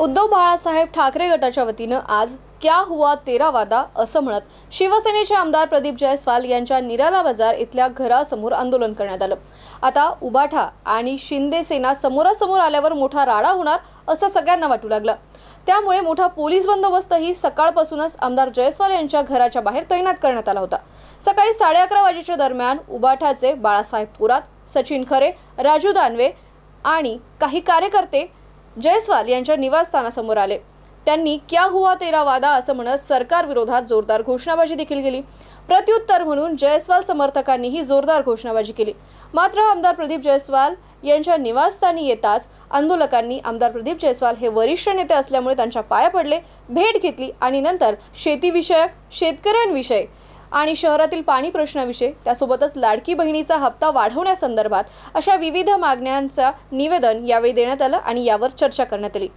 उद्धव बाळासाहेब ठाकरे गटाच्या वतीनं आज क्या हुआ तेरा वादा असं म्हणत शिवसेनेचे आमदार प्रदीप जयस्वाल यांच्या निराला बाजार इथल्या घरासमोर आंदोलन करण्यात आलं। आता उबाठा आणि शिंदे सेना समोरासमोर आल्यावर मोठा राडा होणार असं सगळ्यांना वाटू लागलं। त्यामुळे मोठा पोलीस बंदोबस्तही सकाळपासूनच आमदार जयस्वाल यांच्या घराच्या बाहेर तैनात करण्यात आला होता। सकाळी 11:30 वाजेच्या दरम्यान उबाठाचे बाळासाहेब थोरात, सचिन खरे, राजू दानवे आणि काही कार्यकर्ते जयस्वाल यांच्या निवासस्थानासमोर आले। त्यांनी क्या हुआ तेरा वादा असं म्हणत सरकार विरोधात जोरदार घोषणाबाजी देखील केली। प्रत्युत्तर म्हणून जयस्वाल समर्थकांनीही जोरदार घोषणाबाजी केली। मात्र आमदार प्रदीप जयस्वाल यांच्या निवासस्थानी येताच आंदोलकांनी आमदार प्रदीप जयस्वाल हे वरिष्ठ नेते असल्यामुळे त्यांच्या पाया पडले, भेट घेतली आणि नंतर शेतीविषयक, शेतकऱ्यांविषयी आणि शहरातील पाणी प्रश्नाविषयी, त्यासोबतच लाडकी बहिणीचा हप्ता वाढवण्यासंदर्भात अशा विविध मागण्यांचा निवेदन यावेळी देण्यात आलं आणि यावर चर्चा करण्यात आली।